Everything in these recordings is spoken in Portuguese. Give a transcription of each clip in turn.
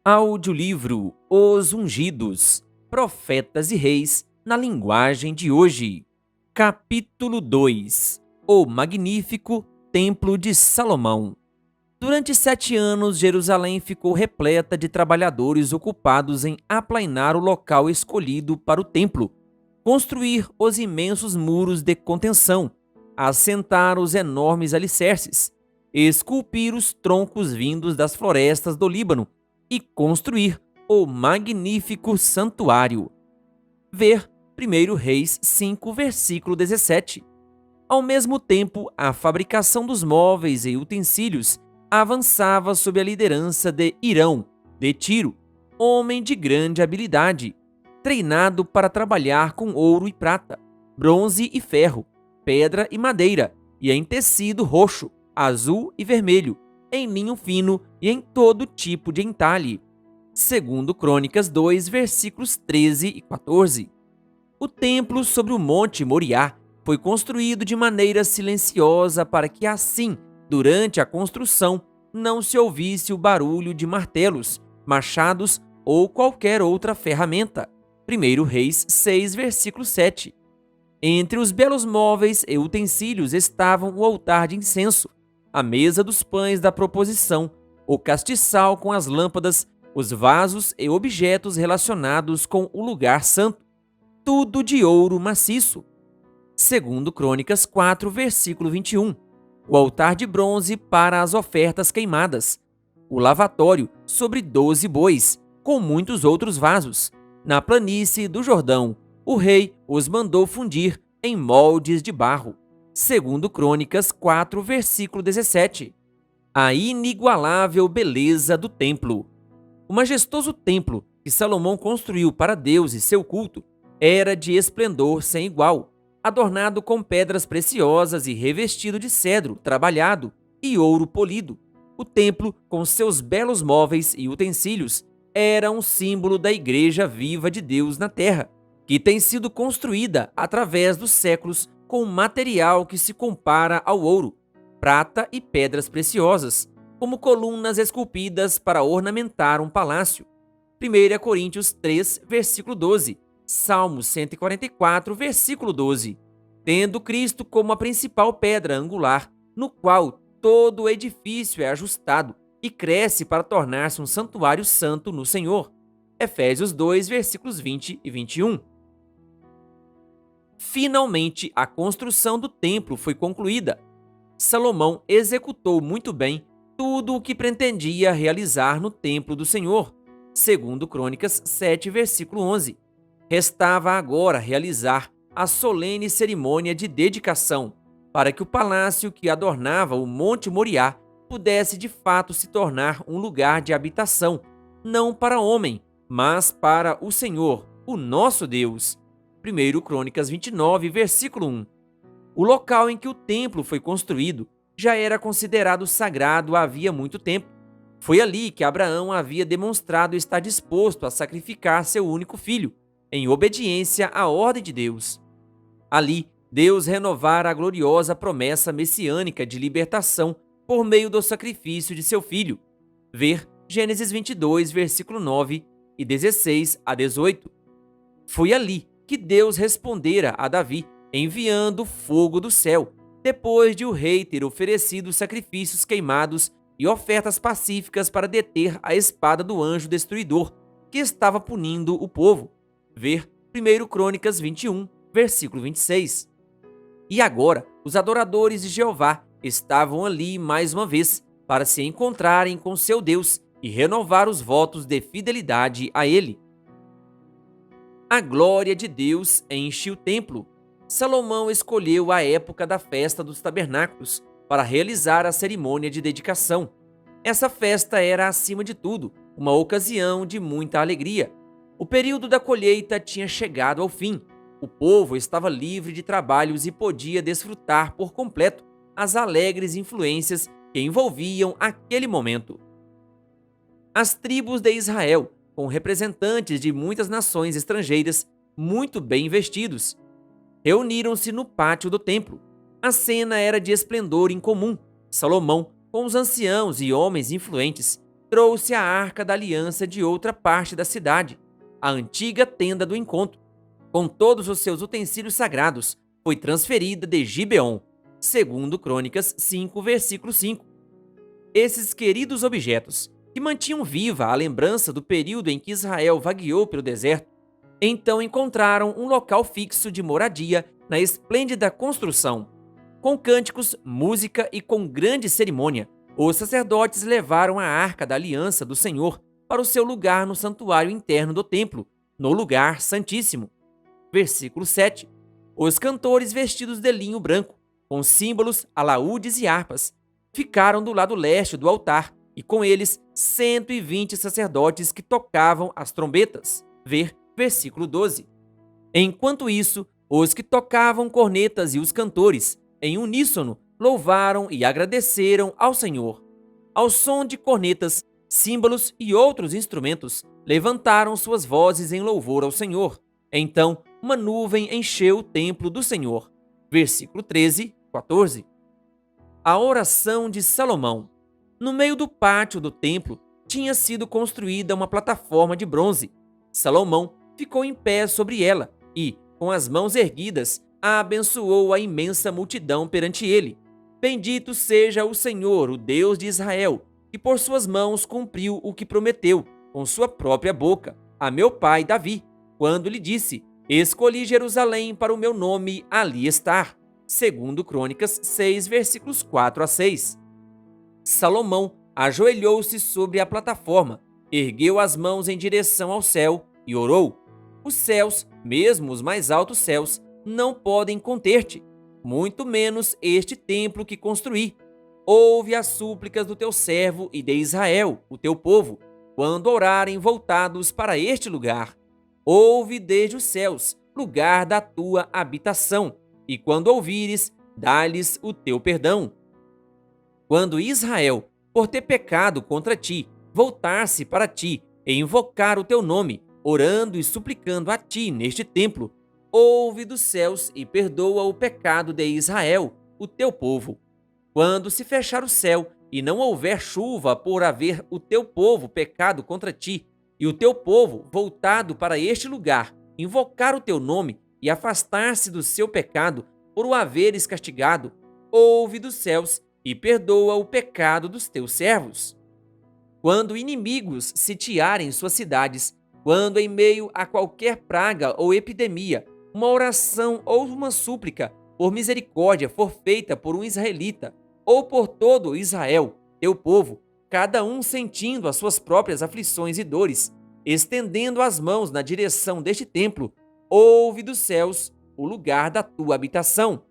Audiolivro Os Ungidos, Profetas e Reis na linguagem de hoje. Capítulo 2. O Magnífico Templo de Salomão. Durante 7 anos, Jerusalém ficou repleta de trabalhadores ocupados em aplainar o local escolhido para o templo, construir os imensos muros de contenção, assentar os enormes alicerces, esculpir os troncos vindos das florestas do Líbano e construir o magnífico santuário. Ver 1 Reis 5, versículo 17. Ao mesmo tempo, a fabricação dos móveis e utensílios avançava sob a liderança de Hirão, de Tiro, homem de grande habilidade, treinado para trabalhar com ouro e prata, bronze e ferro, pedra e madeira, e em tecido roxo, azul e vermelho, em linho fino e em todo tipo de entalhe. Segundo Crônicas 2, versículos 13 e 14. O templo sobre o Monte Moriá foi construído de maneira silenciosa para que assim, durante a construção, não se ouvisse o barulho de martelos, machados ou qualquer outra ferramenta. 1 Reis 6, versículo 7. Entre os belos móveis e utensílios estavam o altar de incenso, a mesa dos pães da proposição, o castiçal com as lâmpadas, os vasos e objetos relacionados com o lugar santo, tudo de ouro maciço. Segundo Crônicas 4, versículo 21. O altar de bronze para as ofertas queimadas, o lavatório sobre 12 bois, com muitos outros vasos. Na planície do Jordão, o rei os mandou fundir em moldes de barro. Segundo Crônicas 4, versículo 17. A inigualável beleza do templo. O majestoso templo que Salomão construiu para Deus e seu culto era de esplendor sem igual, adornado com pedras preciosas e revestido de cedro trabalhado e ouro polido. O templo, com seus belos móveis e utensílios, era um símbolo da Igreja viva de Deus na terra, que tem sido construída através dos séculos com material que se compara ao ouro, prata e pedras preciosas, como colunas esculpidas para ornamentar um palácio. 1 Coríntios 3, versículo 12. Salmos 144, versículo 12. Tendo Cristo como a principal pedra angular, no qual todo o edifício é ajustado e cresce para tornar-se um santuário santo no Senhor. Efésios 2, versículos 20 e 21. Finalmente, a construção do templo foi concluída. Salomão executou muito bem tudo o que pretendia realizar no templo do Senhor. Segundo Crônicas 7, versículo 11. Restava agora realizar a solene cerimônia de dedicação, para que o palácio que adornava o Monte Moriá pudesse de fato se tornar um lugar de habitação, não para homem, mas para o Senhor, o nosso Deus. 1 Crônicas 29, versículo 1. O local em que o templo foi construído já era considerado sagrado havia muito tempo. Foi ali que Abraão havia demonstrado estar disposto a sacrificar seu único filho, em obediência à ordem de Deus. Ali, Deus renovara a gloriosa promessa messiânica de libertação por meio do sacrifício de seu filho. Ver Gênesis 22, versículo 9 e 16 a 18. Foi ali que Deus respondera a Davi, enviando fogo do céu, depois de o rei ter oferecido sacrifícios queimados e ofertas pacíficas para deter a espada do anjo destruidor, que estava punindo o povo. Ver 1 Crônicas 21, versículo 26. E agora, os adoradores de Jeová estavam ali mais uma vez, para se encontrarem com seu Deus e renovar os votos de fidelidade a ele. A glória de Deus enche o templo. Salomão escolheu a época da festa dos tabernáculos para realizar a cerimônia de dedicação. Essa festa era, acima de tudo, uma ocasião de muita alegria. O período da colheita tinha chegado ao fim. O povo estava livre de trabalhos e podia desfrutar por completo as alegres influências que envolviam aquele momento. As tribos de Israel, com representantes de muitas nações estrangeiras muito bem vestidos, reuniram-se no pátio do templo. A cena era de esplendor incomum. Salomão, com os anciãos e homens influentes, trouxe a arca da aliança de outra parte da cidade, a antiga tenda do encontro, com todos os seus utensílios sagrados, foi transferida de Gibeon, segundo Crônicas 5, versículo 5. Esses queridos objetos, que mantinham viva a lembrança do período em que Israel vagueou pelo deserto, então encontraram um local fixo de moradia na esplêndida construção. Com cânticos, música e com grande cerimônia, os sacerdotes levaram a arca da aliança do Senhor para o seu lugar no santuário interno do templo, no lugar santíssimo. Versículo 7. Os cantores vestidos de linho branco, com símbolos, alaúdes e harpas, ficaram do lado leste do altar, e com eles 120 sacerdotes que tocavam as trombetas. Ver versículo 12. Enquanto isso, os que tocavam cornetas e os cantores, em uníssono, louvaram e agradeceram ao Senhor. Ao som de cornetas, símbolos e outros instrumentos, levantaram suas vozes em louvor ao Senhor. Então, uma nuvem encheu o templo do Senhor. Versículo 13, 14. A oração de Salomão. No meio do pátio do templo, tinha sido construída uma plataforma de bronze. Salomão ficou em pé sobre ela e, com as mãos erguidas, abençoou a imensa multidão perante ele. Bendito seja o Senhor, o Deus de Israel, que por suas mãos cumpriu o que prometeu, com sua própria boca, a meu pai Davi, quando lhe disse: escolhi Jerusalém para o meu nome ali estar. Segundo Crônicas 6, versículos 4 a 6. Salomão ajoelhou-se sobre a plataforma, ergueu as mãos em direção ao céu e orou: os céus, mesmo os mais altos céus, não podem conter-te, muito menos este templo que construí. Ouve as súplicas do teu servo e de Israel, o teu povo, quando orarem voltados para este lugar. Ouve desde os céus, lugar da tua habitação, e quando ouvires, dá-lhes o teu perdão. Quando Israel, por ter pecado contra ti, voltar-se para ti e invocar o teu nome, orando e suplicando a ti neste templo, ouve dos céus e perdoa o pecado de Israel, o teu povo. Quando se fechar o céu e não houver chuva por haver o teu povo pecado contra ti, e o teu povo voltado para este lugar, invocar o teu nome e afastar-se do seu pecado por o haveres castigado, ouve dos céus e perdoa o pecado dos teus servos. Quando inimigos sitiarem suas cidades, quando em meio a qualquer praga ou epidemia, uma oração ou uma súplica por misericórdia for feita por um israelita, ou por todo Israel, teu povo, cada um sentindo as suas próprias aflições e dores, estendendo as mãos na direção deste templo, ouve dos céus o lugar da tua habitação.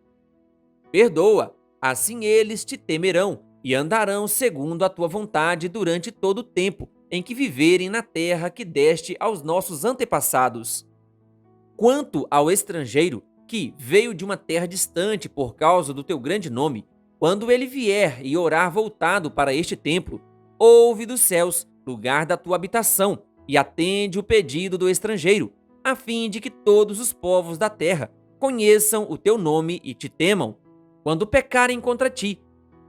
Perdoa, assim eles te temerão e andarão segundo a tua vontade durante todo o tempo em que viverem na terra que deste aos nossos antepassados. Quanto ao estrangeiro que veio de uma terra distante por causa do teu grande nome, quando ele vier e orar voltado para este templo, ouve dos céus, lugar da tua habitação, e atende o pedido do estrangeiro, a fim de que todos os povos da terra conheçam o teu nome e te temam, quando pecarem contra ti,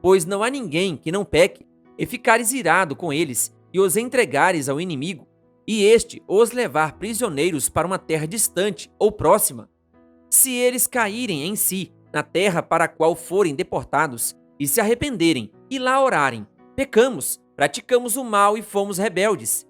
pois não há ninguém que não peque, e ficares irado com eles, e os entregares ao inimigo, e este os levar prisioneiros para uma terra distante ou próxima. Se eles caírem em si, na terra para a qual forem deportados, e se arrependerem, e lá orarem: pecamos, praticamos o mal e fomos rebeldes.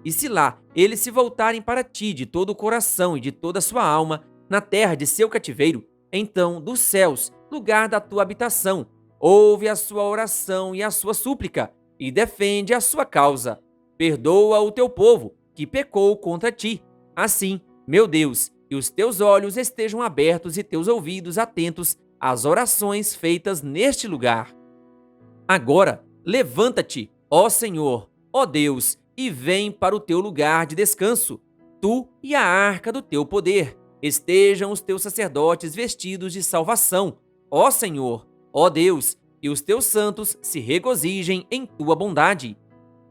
E se lá eles se voltarem para ti de todo o coração e de toda a sua alma, na terra de seu cativeiro, então dos céus, lugar da tua habitação, ouve a sua oração e a sua súplica, e defende a sua causa. Perdoa o teu povo, que pecou contra ti. Assim, meu Deus, que os teus olhos estejam abertos e teus ouvidos atentos às orações feitas neste lugar. Agora, levanta-te, ó Senhor, ó Deus, e vem para o teu lugar de descanso, tu e a arca do teu poder. Estejam os teus sacerdotes vestidos de salvação, ó Senhor, ó Deus, e os teus santos se regozijem em tua bondade.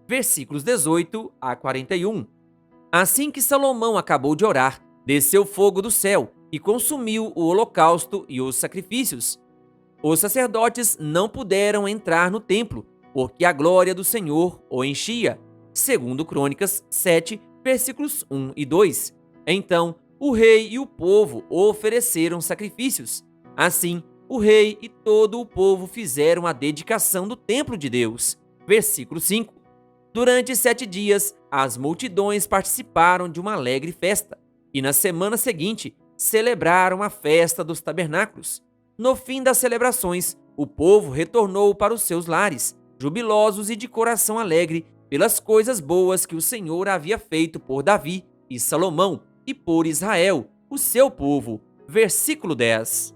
Versículos 18 a 41. Assim que Salomão acabou de orar, desceu fogo do céu e consumiu o holocausto e os sacrifícios. Os sacerdotes não puderam entrar no templo, porque a glória do Senhor o enchia. Segundo Crônicas 7, versículos 1 e 2. Então, o rei e o povo ofereceram sacrifícios. Assim, o rei e todo o povo fizeram a dedicação do templo de Deus. Versículo 5. Durante 7 dias, as multidões participaram de uma alegre festa, e na semana seguinte, celebraram a festa dos tabernáculos. No fim das celebrações, o povo retornou para os seus lares, jubilosos e de coração alegre pelas coisas boas que o Senhor havia feito por Davi e Salomão e por Israel, o seu povo. Versículo 10.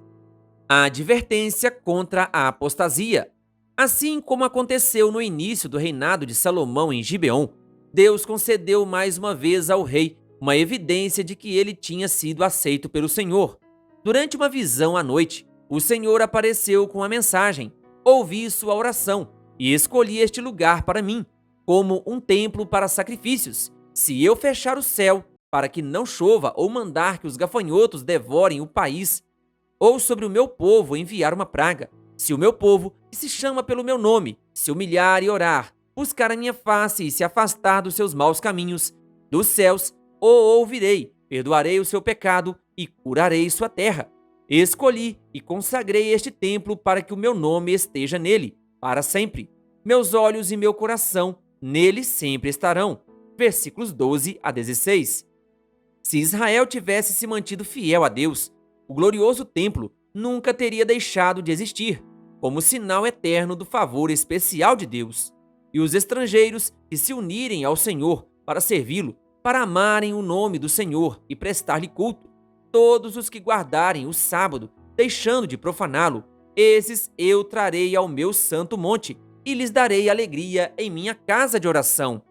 A advertência contra a apostasia. Assim como aconteceu no início do reinado de Salomão em Gibeon, Deus concedeu mais uma vez ao rei uma evidência de que ele tinha sido aceito pelo Senhor. Durante uma visão à noite, o Senhor apareceu com a mensagem: ouvi sua oração e escolhi este lugar para mim, como um templo para sacrifícios. Se eu fechar o céu para que não chova ou mandar que os gafanhotos devorem o país, ou sobre o meu povo enviar uma praga, se o meu povo, que se chama pelo meu nome, se humilhar e orar, buscar a minha face e se afastar dos seus maus caminhos, dos céus o ouvirei, perdoarei o seu pecado e curarei sua terra. Escolhi e consagrei este templo para que o meu nome esteja nele, para sempre. Meus olhos e meu coração nele sempre estarão. Versículos 12 a 16. Se Israel tivesse se mantido fiel a Deus, o glorioso templo nunca teria deixado de existir, como sinal eterno do favor especial de Deus. E os estrangeiros que se unirem ao Senhor para servi-lo, para amarem o nome do Senhor e prestar-lhe culto, todos os que guardarem o sábado, deixando de profaná-lo, esses eu trarei ao meu santo monte e lhes darei alegria em minha casa de oração,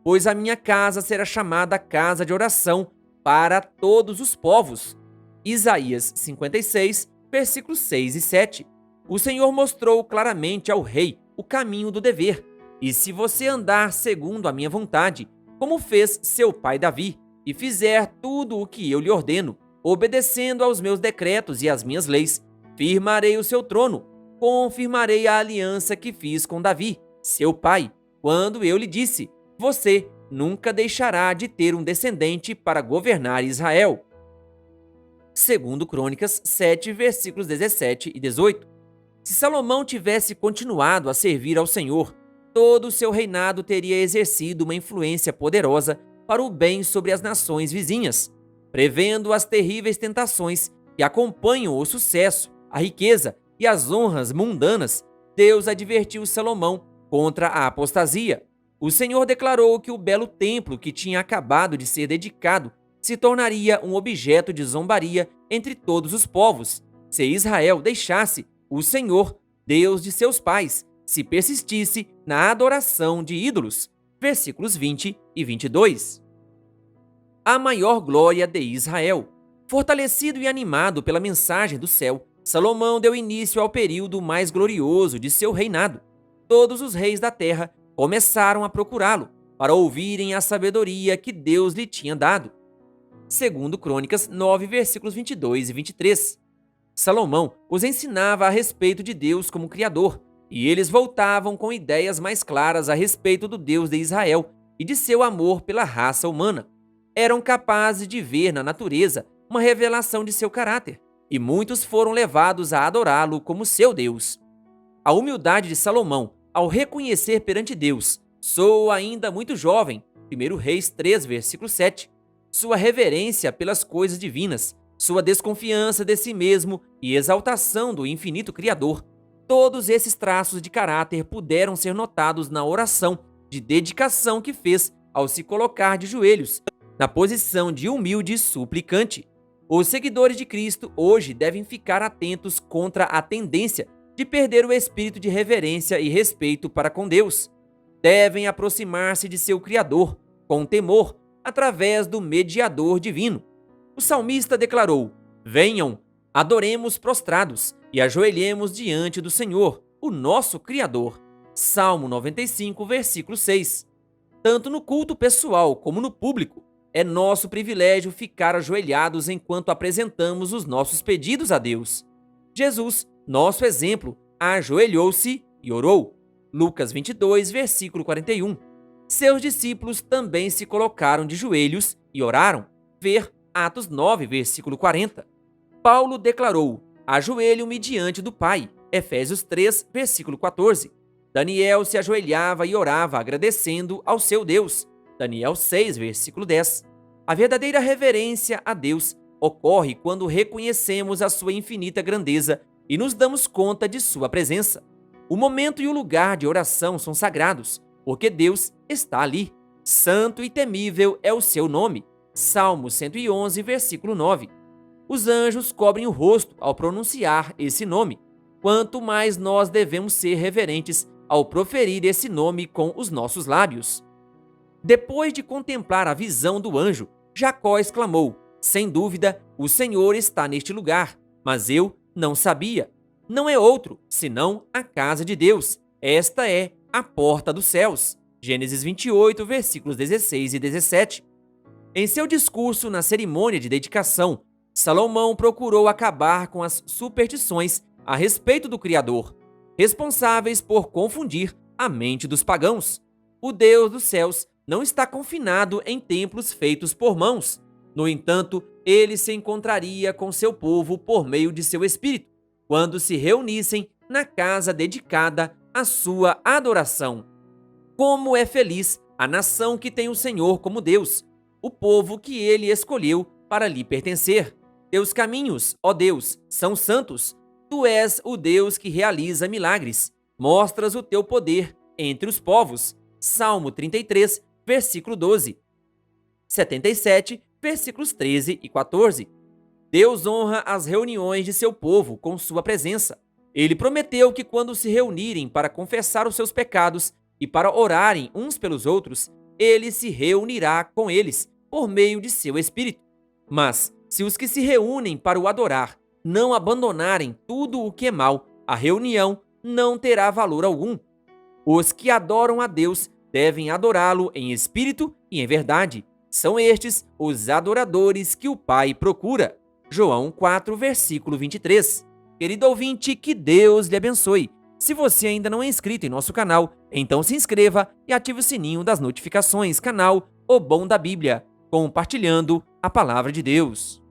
pois a minha casa será chamada casa de oração para todos os povos. Isaías 56, versículos 6 e 7. O Senhor mostrou claramente ao rei o caminho do dever. E se você andar segundo a minha vontade, como fez seu pai Davi, e fizer tudo o que eu lhe ordeno, obedecendo aos meus decretos e às minhas leis, firmarei o seu trono, confirmarei a aliança que fiz com Davi, seu pai, quando eu lhe disse: você nunca deixará de ter um descendente para governar Israel. Segundo Crônicas 7, versículos 17 e 18. Se Salomão tivesse continuado a servir ao Senhor, todo o seu reinado teria exercido uma influência poderosa para o bem sobre as nações vizinhas, prevendo as terríveis tentações que acompanham o sucesso, a riqueza e as honras mundanas. Deus advertiu Salomão contra a apostasia. O Senhor declarou que o belo templo que tinha acabado de ser dedicado se tornaria um objeto de zombaria entre todos os povos, se Israel deixasse o Senhor, Deus de seus pais, se persistisse na adoração de ídolos. Versículos 20 e 22. A maior glória de Israel. Fortalecido e animado pela mensagem do céu, Salomão deu início ao período mais glorioso de seu reinado. Todos os reis da terra começaram a procurá-lo para ouvirem a sabedoria que Deus lhe tinha dado. Segundo Crônicas 9, versículos 22 e 23. Salomão os ensinava a respeito de Deus como Criador, e eles voltavam com ideias mais claras a respeito do Deus de Israel e de seu amor pela raça humana. Eram capazes de ver na natureza uma revelação de seu caráter, e muitos foram levados a adorá-lo como seu Deus. A humildade de Salomão, ao reconhecer perante Deus: sou ainda muito jovem, 1 Reis 3, versículo 7. Sua reverência pelas coisas divinas, sua desconfiança de si mesmo e exaltação do infinito Criador. Todos esses traços de caráter puderam ser notados na oração de dedicação que fez ao se colocar de joelhos, na posição de humilde suplicante. Os seguidores de Cristo hoje devem ficar atentos contra a tendência de perder o espírito de reverência e respeito para com Deus. Devem aproximar-se de seu Criador com temor, através do mediador divino. O salmista declarou: venham, adoremos prostrados e ajoelhemos diante do Senhor, o nosso Criador. Salmo 95, versículo 6. Tanto no culto pessoal como no público, é nosso privilégio ficar ajoelhados enquanto apresentamos os nossos pedidos a Deus. Jesus, nosso exemplo, ajoelhou-se e orou. Lucas 22, versículo 41. Seus discípulos também se colocaram de joelhos e oraram. Ver Atos 9, versículo 40. Paulo declarou: ajoelho-me diante do Pai. Efésios 3, versículo 14. Daniel se ajoelhava e orava, agradecendo ao seu Deus. Daniel 6, versículo 10. A verdadeira reverência a Deus ocorre quando reconhecemos a sua infinita grandeza e nos damos conta de sua presença. O momento e o lugar de oração são sagrados, porque Deus está ali. Santo e temível é o seu nome. Salmo 111, versículo 9. Os anjos cobrem o rosto ao pronunciar esse nome. Quanto mais nós devemos ser reverentes ao proferir esse nome com os nossos lábios. Depois de contemplar a visão do anjo, Jacó exclamou: sem dúvida, o Senhor está neste lugar, mas eu não sabia. Não é outro, senão a casa de Deus. Esta é a porta dos céus. Gênesis 28, versículos 16 e 17. Em seu discurso na cerimônia de dedicação, Salomão procurou acabar com as superstições a respeito do Criador, responsáveis por confundir a mente dos pagãos. O Deus dos céus não está confinado em templos feitos por mãos. No entanto, ele se encontraria com seu povo por meio de seu Espírito, quando se reunissem na casa dedicada à sua adoração. Como é feliz a nação que tem o Senhor como Deus, o povo que ele escolheu para lhe pertencer. Teus caminhos, ó Deus, são santos. Tu és o Deus que realiza milagres. Mostras o teu poder entre os povos. Salmo 33, versículo 12. 77, versículos 13 e 14. Deus honra as reuniões de seu povo com sua presença. Ele prometeu que quando se reunirem para confessar os seus pecados e para orarem uns pelos outros, ele se reunirá com eles por meio de seu Espírito. Mas, se os que se reúnem para o adorar não abandonarem tudo o que é mal, a reunião não terá valor algum. Os que adoram a Deus devem adorá-lo em espírito e em verdade. São estes os adoradores que o Pai procura. João 4, versículo 23. Querido ouvinte, que Deus lhe abençoe. Se você ainda não é inscrito em nosso canal, então se inscreva e ative o sininho das notificações. Canal O Bom da Bíblia, compartilhando a Palavra de Deus.